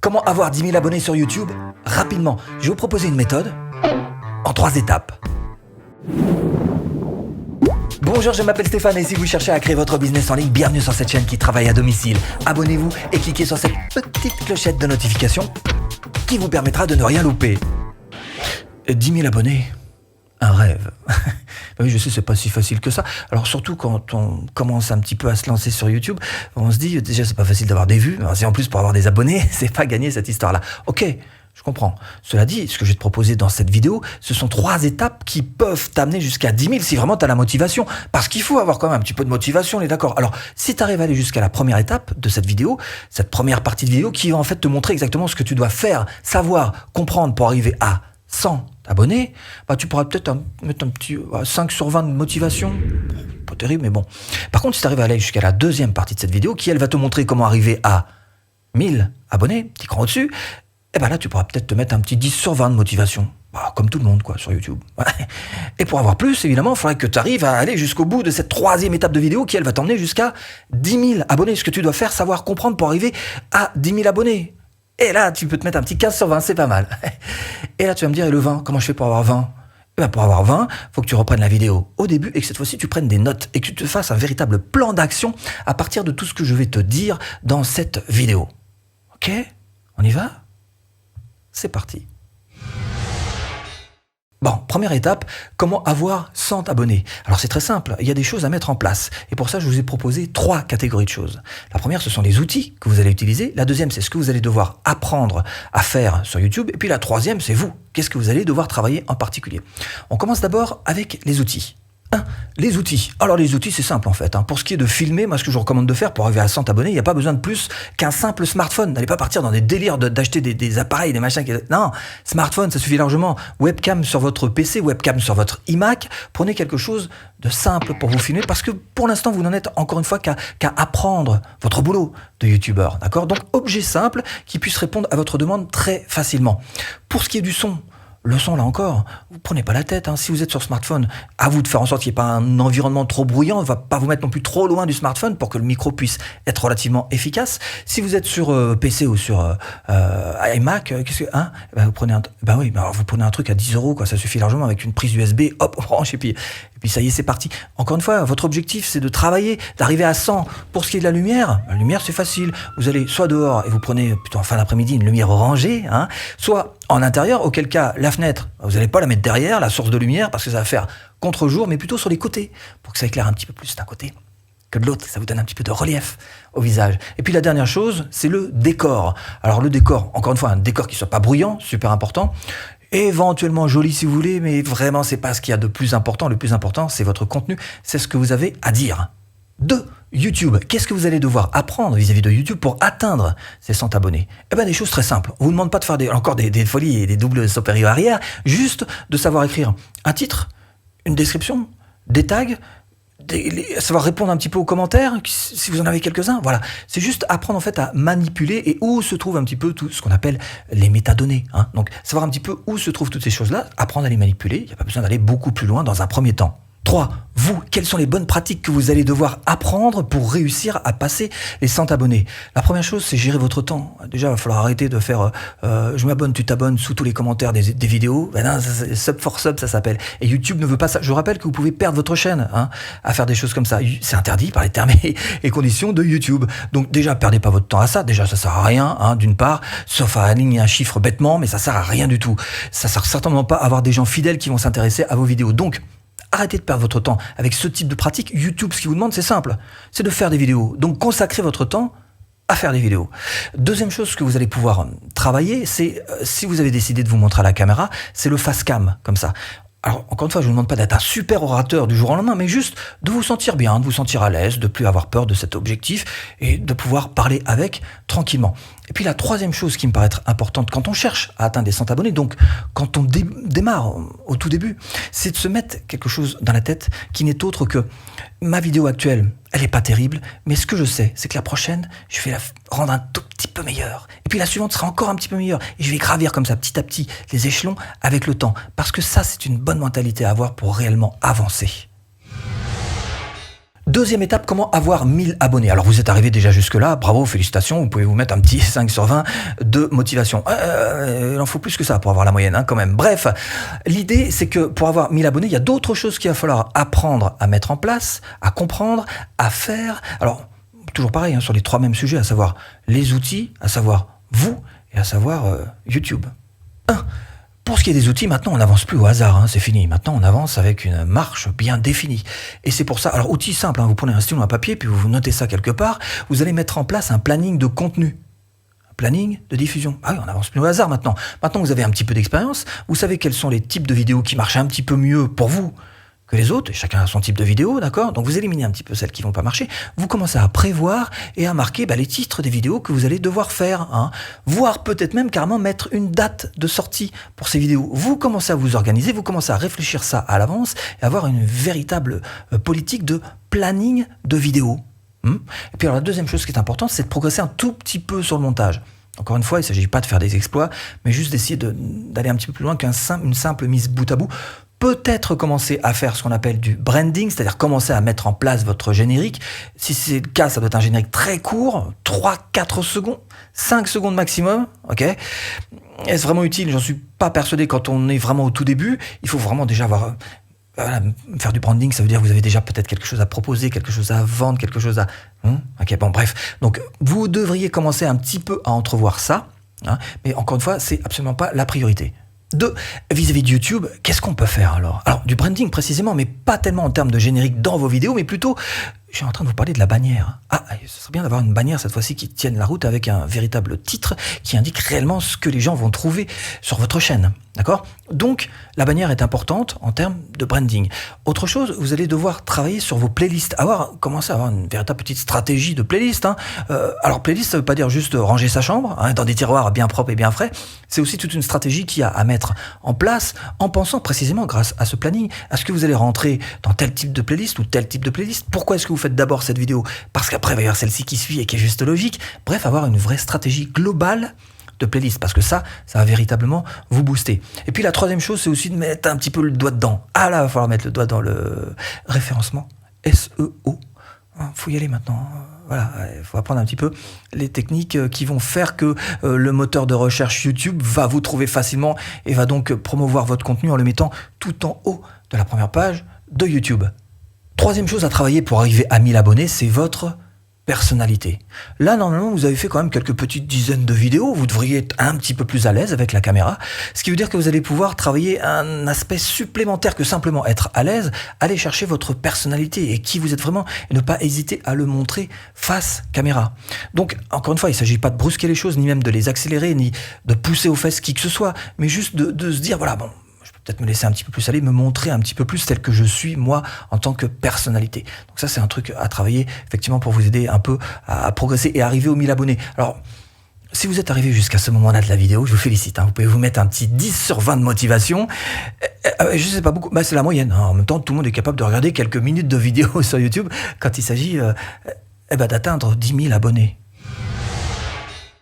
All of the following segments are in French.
Comment avoir 10 000 abonnés sur YouTube? Rapidement, je vais vous proposer une méthode en 3 étapes. Bonjour, je m'appelle Stéphane et si vous cherchez à créer votre business en ligne, bienvenue sur cette chaîne qui travaille à domicile. Abonnez-vous et cliquez sur cette petite clochette de notification qui vous permettra de ne rien louper. 10 000 abonnés, un rêve. Oui, je sais, c'est pas si facile que ça. Alors surtout quand on commence un petit peu à se lancer sur YouTube, on se dit déjà c'est pas facile d'avoir des vues, mais en plus pour avoir des abonnés, c'est pas gagné cette histoire-là. Ok, je comprends. Cela dit, ce que je vais te proposer dans cette vidéo, ce sont 3 étapes qui peuvent t'amener jusqu'à 10 000 si vraiment tu as la motivation. Parce qu'il faut avoir quand même un petit peu de motivation, on est d'accord. Alors, si tu arrives à aller jusqu'à la première étape de cette vidéo, cette première partie de vidéo qui va en fait te montrer exactement ce que tu dois faire, savoir, comprendre pour arriver à 100 abonnés, bah tu pourras peut-être mettre un petit 5 sur 20 de motivation. Pas terrible, mais bon. Par contre, si tu arrives à aller jusqu'à la deuxième partie de cette vidéo, qui elle va te montrer comment arriver à 1000 abonnés, petit cran au-dessus, et ben là, tu pourras peut-être te mettre un petit 10 sur 20 de motivation. Bah, comme tout le monde, quoi, sur YouTube. Et pour avoir plus, évidemment, il faudrait que tu arrives à aller jusqu'au bout de cette 3e étape de vidéo qui, elle, va t'emmener jusqu'à 10 000 abonnés. Ce que tu dois faire, savoir, comprendre pour arriver à 10 000 abonnés. Et là, tu peux te mettre un petit 15 sur 20, c'est pas mal. Et là, tu vas me dire, et le 20, comment je fais pour avoir 20 ? Eh ben, pour avoir 20, il faut que tu reprennes la vidéo au début et que cette fois-ci, tu prennes des notes et que tu te fasses un véritable plan d'action à partir de tout ce que je vais te dire dans cette vidéo. Ok ? On y va ? C'est parti. Bon, première étape, comment avoir 100 abonnés? Alors c'est très simple, il y a des choses à mettre en place. Et pour ça, je vous ai proposé 3 catégories de choses. La première, ce sont les outils que vous allez utiliser. La deuxième, c'est ce que vous allez devoir apprendre à faire sur YouTube. Et puis la troisième, c'est vous. Qu'est-ce que vous allez devoir travailler en particulier? On commence d'abord avec les outils. Les outils. Alors les outils, c'est simple en fait. Pour ce qui est de filmer, moi ce que je vous recommande de faire pour arriver à 100 abonnés, il n'y a pas besoin de plus qu'un simple smartphone. N'allez pas partir dans des délires d'acheter des appareils, des machins. Non, smartphone, ça suffit largement. Webcam sur votre PC, webcam sur votre iMac. Prenez quelque chose de simple pour vous filmer parce que pour l'instant, vous n'en êtes encore une fois qu'à apprendre votre boulot de youtubeur. D'accord ? Donc objet simple qui puisse répondre à votre demande très facilement. Pour ce qui est du son, le son, là encore, vous prenez pas la tête. Si vous êtes sur smartphone, à vous de faire en sorte qu'il n'y ait pas un environnement trop bruyant. On ne va pas vous mettre non plus trop loin du smartphone pour que le micro puisse être relativement efficace. Si vous êtes sur PC ou sur iMac, vous prenez vous prenez un truc à 10 €, quoi. Ça suffit largement avec une prise USB, hop, on branche et puis ça y est, c'est parti. Encore une fois, votre objectif, c'est de travailler, d'arriver à 100. Pour ce qui est de la lumière, c'est facile. Vous allez soit dehors et vous prenez plutôt en fin d'après-midi une lumière orangée, soit en intérieur, auquel cas la fenêtre, vous n'allez pas la mettre derrière, la source de lumière, parce que ça va faire contre-jour, mais plutôt sur les côtés, pour que ça éclaire un petit peu plus d'un côté que de l'autre. Ça vous donne un petit peu de relief au visage. Et puis la dernière chose, c'est le décor. Alors le décor, encore une fois, un décor qui soit pas bruyant, super important. Éventuellement joli si vous voulez, mais vraiment c'est pas ce qu'il y a de plus important. Le plus important, c'est votre contenu, c'est ce que vous avez à dire. 2. YouTube. Qu'est-ce que vous allez devoir apprendre vis-à-vis de YouTube pour atteindre ces 100 abonnés? Des choses très simples. On vous demande pas de faire des folies et des doubles supérieurs arrière, juste de savoir écrire un titre, une description, des tags, savoir répondre un petit peu aux commentaires, si vous en avez quelques-uns. Voilà. C'est juste apprendre en fait à manipuler et où se trouve un petit peu tout ce qu'on appelle les métadonnées. Donc, savoir un petit peu où se trouvent toutes ces choses-là, apprendre à les manipuler. Il n'y a pas besoin d'aller beaucoup plus loin dans un premier temps. 3. Vous, quelles sont les bonnes pratiques que vous allez devoir apprendre pour réussir à passer les 100 abonnés? La première chose, c'est gérer votre temps. Déjà, il va falloir arrêter de faire je m'abonne, tu t'abonnes sous tous les commentaires des vidéos. Non, sub for sub, ça s'appelle. Et YouTube ne veut pas ça. Je rappelle que vous pouvez perdre votre chaîne à faire des choses comme ça. C'est interdit par les termes et conditions de YouTube. Donc déjà, perdez pas votre temps à ça. Déjà, ça sert à rien, d'une part, sauf à aligner un chiffre bêtement, mais ça sert à rien du tout. Ça sert certainement pas à avoir des gens fidèles qui vont s'intéresser à vos vidéos. Donc, arrêtez de perdre votre temps avec ce type de pratique. YouTube, ce qu'il vous demande, c'est simple. C'est de faire des vidéos. Donc, consacrez votre temps à faire des vidéos. Deuxième chose que vous allez pouvoir travailler, c'est, si vous avez décidé de vous montrer à la caméra, c'est le face cam, comme ça. Alors, encore une fois, je ne vous demande pas d'être un super orateur du jour au lendemain, mais juste de vous sentir bien, de vous sentir à l'aise, de ne plus avoir peur de cet objectif et de pouvoir parler avec tranquillement. Et puis la troisième chose qui me paraît être importante quand on cherche à atteindre des 100 abonnés, donc quand on démarre au tout début, c'est de se mettre quelque chose dans la tête qui n'est autre que ma vidéo actuelle, elle n'est pas terrible, mais ce que je sais, c'est que la prochaine, je vais la rendre un tout petit peu meilleure. Et puis la suivante sera encore un petit peu meilleure. Et je vais gravir comme ça, petit à petit, les échelons avec le temps. Parce que ça, c'est une bonne mentalité à avoir pour réellement avancer. Deuxième étape, comment avoir 1000 abonnés. Alors vous êtes arrivé déjà jusque-là, bravo, félicitations, vous pouvez vous mettre un petit 5 sur 20 de motivation. Il en faut plus que ça pour avoir la moyenne quand même. Bref, l'idée c'est que pour avoir 1000 abonnés, il y a d'autres choses qu'il va falloir apprendre à mettre en place, à comprendre, à faire. Alors, toujours pareil, sur les 3 mêmes sujets, à savoir les outils, à savoir vous et à savoir YouTube. Pour ce qui est des outils, maintenant on n'avance plus au hasard, c'est fini. Maintenant on avance avec une marche bien définie. Et c'est pour ça, alors outil simple, vous prenez un stylo, un papier, puis vous notez ça quelque part, vous allez mettre en place un planning de contenu. Un planning de diffusion. Ah oui, on n'avance plus au hasard maintenant. Maintenant vous avez un petit peu d'expérience, vous savez quels sont les types de vidéos qui marchent un petit peu mieux pour vous que les autres, et chacun a son type de vidéo, d'accord? Donc vous éliminez un petit peu celles qui vont pas marcher, vous commencez à prévoir et à marquer les titres des vidéos que vous allez devoir faire, voire peut-être même carrément mettre une date de sortie pour ces vidéos. Vous commencez à vous organiser, vous commencez à réfléchir ça à l'avance et avoir une véritable politique de planning de vidéos. Et puis alors la deuxième chose qui est importante, c'est de progresser un tout petit peu sur le montage. Encore une fois, il ne s'agit pas de faire des exploits, mais juste d'essayer d'aller un petit peu plus loin qu'une simple mise bout à bout. Peut-être commencer à faire ce qu'on appelle du branding, c'est-à-dire commencer à mettre en place votre générique. Si c'est le cas, ça doit être un générique très court, 3-4 secondes, 5 secondes maximum, ok? Est-ce vraiment utile? J'en suis pas persuadé quand on est vraiment au tout début. Il faut vraiment déjà avoir... faire du branding, ça veut dire que vous avez déjà peut-être quelque chose à proposer, quelque chose à vendre, quelque chose à... Ok, bon, bref. Donc, vous devriez commencer un petit peu à entrevoir ça, mais encore une fois, c'est absolument pas la priorité. Vis-à-vis de YouTube, qu'est-ce qu'on peut faire alors? Alors, du branding précisément, mais pas tellement en termes de générique dans vos vidéos, mais plutôt, je suis en train de vous parler de la bannière. Ce serait bien d'avoir une bannière cette fois-ci qui tienne la route avec un véritable titre qui indique réellement ce que les gens vont trouver sur votre chaîne. D'accord? Donc, la bannière est importante en termes de branding. Autre chose, vous allez devoir travailler sur vos playlists. Commencer à avoir une véritable petite stratégie de playlist. Alors, playlist, ça ne veut pas dire juste ranger sa chambre dans des tiroirs bien propres et bien frais. C'est aussi toute une stratégie qu'il y a à mettre en place en pensant précisément, grâce à ce planning, à ce que vous allez rentrer dans tel type de playlist ou tel type de playlist. Pourquoi est-ce que vous faites d'abord cette vidéo? Parce qu'après, il va y avoir celle-ci qui suit et qui est juste logique. Bref, avoir une vraie stratégie globale de playlist, parce que ça va véritablement vous booster. Et puis la troisième chose, c'est aussi de mettre un petit peu le doigt dedans. Là, il va falloir mettre le doigt dans le référencement SEO. Faut y aller maintenant. Voilà, il faut apprendre un petit peu les techniques qui vont faire que le moteur de recherche YouTube va vous trouver facilement et va donc promouvoir votre contenu en le mettant tout en haut de la première page de YouTube. Troisième chose à travailler pour arriver à 1000 abonnés, c'est votre personnalité. Là, normalement, vous avez fait quand même quelques petites dizaines de vidéos, vous devriez être un petit peu plus à l'aise avec la caméra, ce qui veut dire que vous allez pouvoir travailler un aspect supplémentaire que simplement être à l'aise, aller chercher votre personnalité et qui vous êtes vraiment, et ne pas hésiter à le montrer face caméra. Donc, encore une fois, il ne s'agit pas de brusquer les choses, ni même de les accélérer, ni de pousser aux fesses qui que ce soit, mais juste de se dire, voilà, bon, peut-être me laisser un petit peu plus aller, me montrer un petit peu plus tel que je suis, moi, en tant que personnalité. Donc ça, c'est un truc à travailler, effectivement, pour vous aider un peu à progresser et arriver aux 1000 abonnés. Alors, si vous êtes arrivé jusqu'à ce moment-là de la vidéo, je vous félicite. Vous pouvez vous mettre un petit 10 sur 20 de motivation. Je sais pas beaucoup, c'est la moyenne. En même temps, tout le monde est capable de regarder quelques minutes de vidéo sur YouTube quand il s'agit d'atteindre 10 000 abonnés.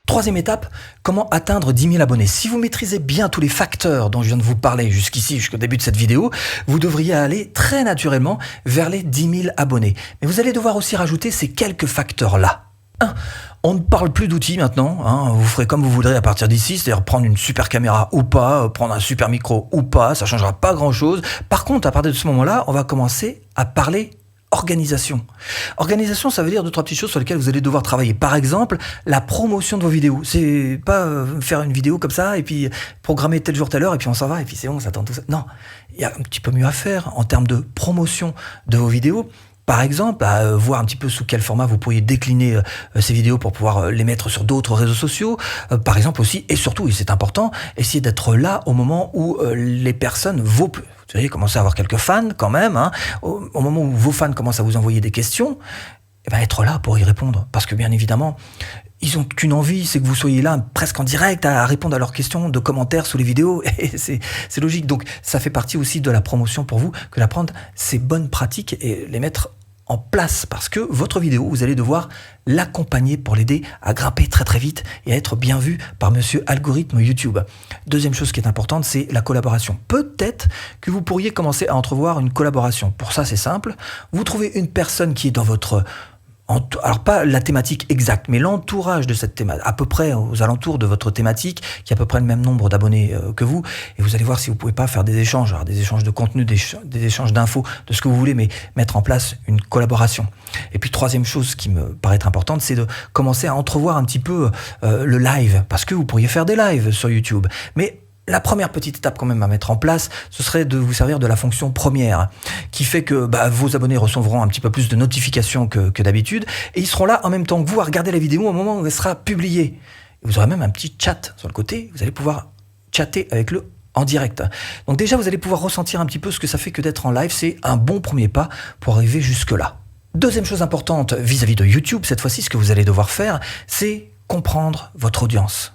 Troisième étape, comment atteindre 10 000 abonnés. Si vous maîtrisez bien tous les facteurs dont je viens de vous parler jusqu'ici, jusqu'au début de cette vidéo, vous devriez aller très naturellement vers les 10 000 abonnés. Mais vous allez devoir aussi rajouter ces quelques facteurs-là. 1. On ne parle plus d'outils maintenant, vous ferez comme vous voudrez à partir d'ici, c'est-à-dire prendre une super caméra ou pas, prendre un super micro ou pas, ça ne changera pas grand-chose. Par contre, à partir de ce moment-là, on va commencer à parler organisation. Organisation, ça veut dire 2-3 petites choses sur lesquelles vous allez devoir travailler. Par exemple, la promotion de vos vidéos. C'est pas faire une vidéo comme ça et puis programmer tel jour, telle heure et puis on s'en va et puis c'est bon, ça tente tout ça. Non, il y a un petit peu mieux à faire en termes de promotion de vos vidéos. Par exemple, à voir un petit peu sous quel format vous pourriez décliner ces vidéos pour pouvoir les mettre sur d'autres réseaux sociaux. Par exemple aussi, et surtout, et c'est important, essayer d'être là au moment où les personnes, vous savez, commencez à avoir quelques fans quand même, au moment où vos fans commencent à vous envoyer des questions, être là pour y répondre. Parce que bien évidemment, ils n'ont qu'une envie, c'est que vous soyez là presque en direct à répondre à leurs questions de commentaires sous les vidéos. Et c'est logique. Donc ça fait partie aussi de la promotion pour vous que d'apprendre ces bonnes pratiques et les mettre en place parce que votre vidéo, vous allez devoir l'accompagner pour l'aider à grimper très très vite et à être bien vu par monsieur algorithme YouTube. Deuxième chose qui est importante, c'est la collaboration. Peut-être que vous pourriez commencer à entrevoir une collaboration. Pour ça, c'est simple. Vous trouvez une personne qui est dans votre... Alors pas la thématique exacte, mais l'entourage de cette thématique, à peu près aux alentours de votre thématique, qui a à peu près le même nombre d'abonnés que vous, et vous allez voir si vous pouvez pas faire des échanges, alors des échanges de contenu, des échanges d'infos, de ce que vous voulez, mais mettre en place une collaboration. Et puis troisième chose qui me paraît être importante, c'est de commencer à entrevoir un petit peu le live, parce que vous pourriez faire des lives sur YouTube, mais la première petite étape quand même à mettre en place, ce serait de vous servir de la fonction première, qui fait que vos abonnés recevront un petit peu plus de notifications que d'habitude, et ils seront là en même temps que vous à regarder la vidéo au moment où elle sera publiée. Et vous aurez même un petit chat sur le côté, vous allez pouvoir chatter avec eux en direct. Donc déjà, vous allez pouvoir ressentir un petit peu ce que ça fait que d'être en live, c'est un bon premier pas pour arriver jusque-là. Deuxième chose importante vis-à-vis de YouTube, cette fois-ci, ce que vous allez devoir faire, c'est comprendre votre audience.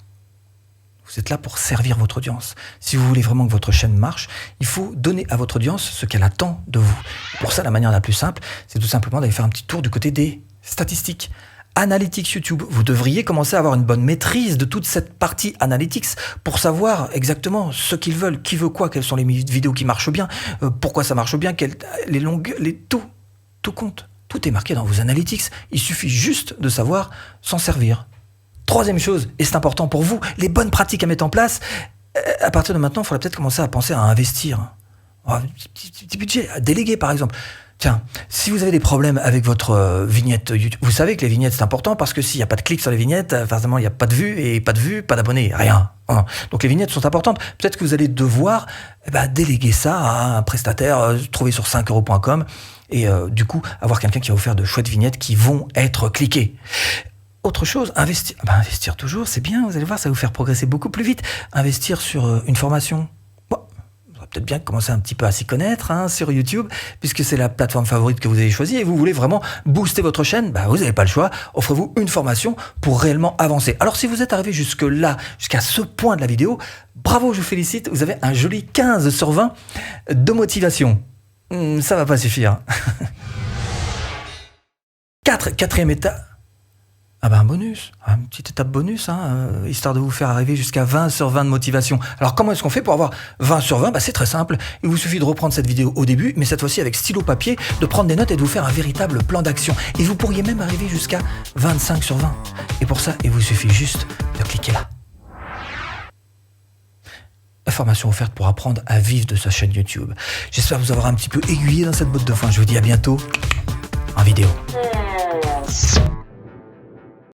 Vous êtes là pour servir votre audience. Si vous voulez vraiment que votre chaîne marche, il faut donner à votre audience ce qu'elle attend de vous. Pour ça, la manière la plus simple, c'est tout simplement d'aller faire un petit tour du côté des statistiques. Analytics YouTube, vous devriez commencer à avoir une bonne maîtrise de toute cette partie Analytics pour savoir exactement ce qu'ils veulent, qui veut quoi, quelles sont les vidéos qui marchent bien, pourquoi ça marche bien, les longues, tout compte. Tout est marqué dans vos Analytics. Il suffit juste de savoir s'en servir. Troisième chose, et c'est important pour vous, les bonnes pratiques à mettre en place. À partir de maintenant, il faudrait peut-être commencer à penser à investir. Un petit budget, à déléguer par exemple. Tiens, si vous avez des problèmes avec votre vignette YouTube, vous savez que les vignettes c'est important parce que s'il n'y a pas de clics sur les vignettes, forcément il n'y a pas de vues, et pas de vues, pas d'abonnés, rien. Donc les vignettes sont importantes. Peut-être que vous allez devoir déléguer ça à un prestataire trouvé sur 5euros.com et du coup avoir quelqu'un qui va vous faire de chouettes vignettes qui vont être cliquées. Autre chose, investir toujours, c'est bien, vous allez voir, ça va vous faire progresser beaucoup plus vite. Investir sur une formation. Bon, vous aurez peut-être bien commencer un petit peu à s'y connaître sur YouTube, puisque c'est la plateforme favorite que vous avez choisie et vous voulez vraiment booster votre chaîne, vous n'avez pas le choix, offrez-vous une formation pour réellement avancer. Alors si vous êtes arrivé jusque-là, jusqu'à ce point de la vidéo, bravo, je vous félicite, vous avez un joli 15 sur 20 de motivation. Ça va pas suffire. Quatrième étape. Un bonus, une petite étape bonus, histoire de vous faire arriver jusqu'à 20 sur 20 de motivation. Alors comment est-ce qu'on fait pour avoir 20 sur 20 ? C'est très simple, il vous suffit de reprendre cette vidéo au début, mais cette fois-ci avec stylo papier, de prendre des notes et de vous faire un véritable plan d'action. Et vous pourriez même arriver jusqu'à 25 sur 20. Et pour ça, il vous suffit juste de cliquer là. La formation offerte pour apprendre à vivre de sa chaîne YouTube. J'espère vous avoir un petit peu aiguillé dans cette botte de foin. Je vous dis à bientôt en vidéo.